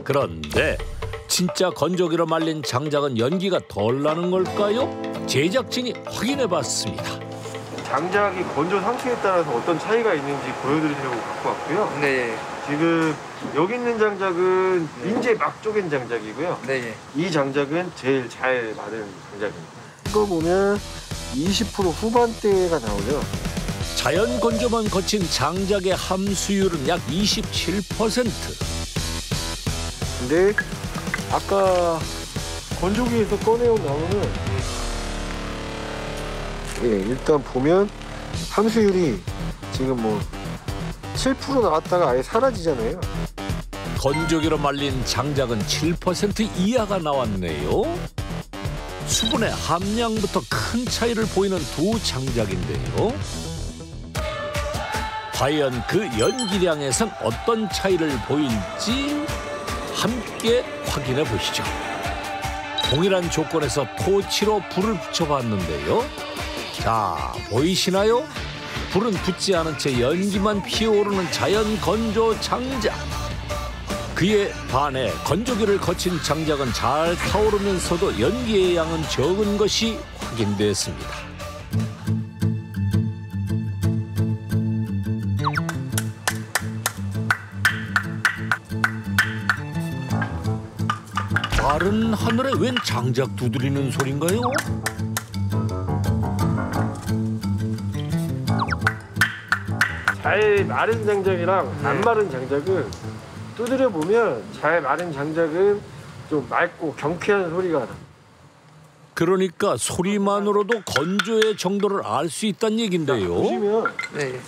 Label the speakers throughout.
Speaker 1: 그런데 진짜 건조기로 말린 장작은 연기가 덜 나는 걸까요? 제작진이 확인해봤습니다.
Speaker 2: 장작이 건조 상태에 따라서 어떤 차이가 있는지 보여드리려고 갖고 왔고요.
Speaker 3: 네.
Speaker 2: 지금 여기 있는 장작은 인제 막 쪼갠 장작이고요.
Speaker 3: 네.
Speaker 2: 이 장작은 제일 잘 마른 장작입니다. 이거 보면 20% 후반대가 나오죠.
Speaker 1: 자연 건조만 거친 장작의 함수율은 약 27%.
Speaker 2: 근데 아까 건조기에서 꺼내온 나무는 일단 보면 함수율이 지금 뭐 7% 나왔다가 아예 사라지잖아요.
Speaker 1: 건조기로 말린 장작은 7% 이하가 나왔네요. 수분의 함량부터 큰 차이를 보이는 두 장작인데요. 과연 그 연기량에선 어떤 차이를 보일지 함께 확인해 보시죠. 동일한 조건에서 토치로 불을 붙여봤는데요. 자, 보이시나요? 불은 붙지 않은 채 연기만 피어오르는 자연 건조 장작. 그에 반해 건조기를 거친 장작은 잘 타오르면서도 연기의 양은 적은 것이 확인됐습니다. 마른 하늘에 웬 장작 두드리는 소린가요?
Speaker 2: 잘 마른 장작이랑 안 마른 장작은 두드려 보면 잘 마른 장작은 좀 맑고 경쾌한 소리가 나.
Speaker 1: 그러니까 소리만으로도 건조의 정도를 알 수 있다는 얘긴데요.
Speaker 2: 보시면
Speaker 3: 네.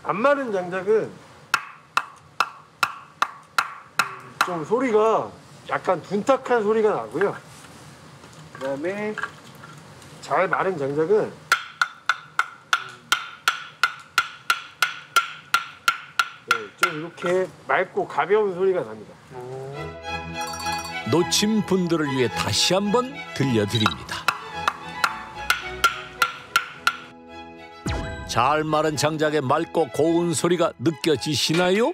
Speaker 2: 안 마른 장작은 좀 소리가 약간 둔탁한 소리가 나고요. 그다음에 잘 마른 장작은 좀 이렇게 맑고 가벼운 소리가 납니다.
Speaker 1: 놓친 분들을 위해 다시 한번 들려드립니다. 잘 마른 장작의 맑고 고운 소리가 느껴지시나요?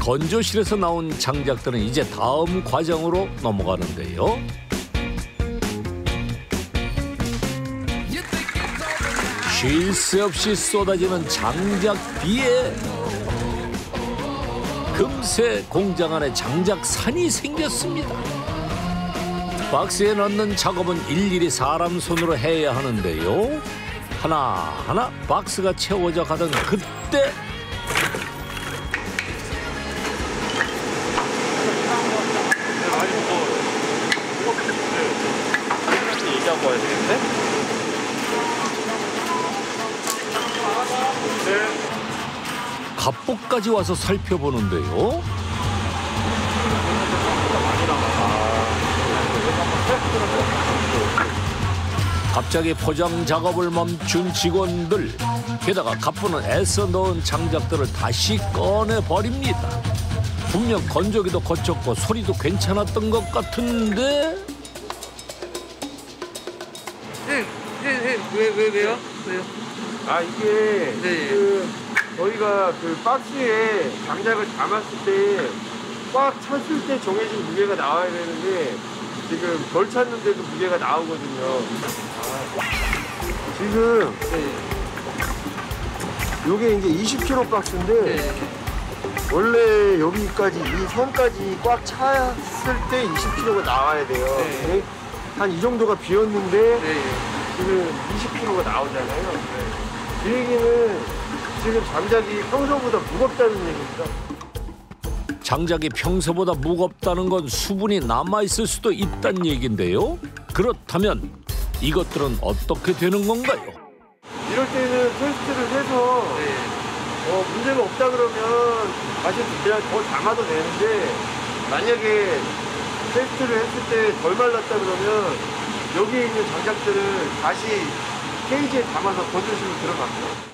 Speaker 1: 건조실에서 나온 장작들은 이제 다음 과정으로 넘어가는데요. 쉴 새 없이 쏟아지는 장작비에 금세 공장 안에 장작산이 생겼습니다. 박스에 넣는 작업은 일일이 사람 손으로 해야 하는데요. 하나하나 박스가 채워져 가던 그때
Speaker 2: 얘기하고 와야 되겠네?
Speaker 1: 갑복까지 와서 살펴보는데요. 갑자기 포장 작업을 멈춘 직원들. 게다가 갑부는 애써 넣은 장작들을 다시 꺼내버립니다. 분명 건조기도 거쳤고 소리도 괜찮았던 것 같은데.
Speaker 3: 왜요?
Speaker 2: 아 이게
Speaker 3: 네.
Speaker 2: 저희가 그 박스에 장작을 담았을 때 꽉 찼을 때 정해진 무게가 나와야 되는데 지금 덜 찼는데도 무게가 나오거든요. 지금 요게 이제 20kg 박스인데 원래 여기까지 이 선까지 꽉 찼을 때 20kg가 나와야 돼요. 근데 한 이 정도가 비었는데 지금 20kg가 나오잖아요. 그 얘기는 지금 장작이 평소보다 무겁다는 얘기입니다.
Speaker 1: 장작이 평소보다 무겁다는 건 수분이 남아있을 수도 있다는 얘긴데요. 그렇다면 이것들은 어떻게 되는 건가요?
Speaker 2: 이럴 때는 테스트를 해서 문제가 없다 그러면 다시 그냥 더 담아도 되는데 만약에 테스트를 했을 때 덜 말랐다 그러면 여기에 있는 장작들을 다시 케이지에 담아서 건조실로 들어갑니다.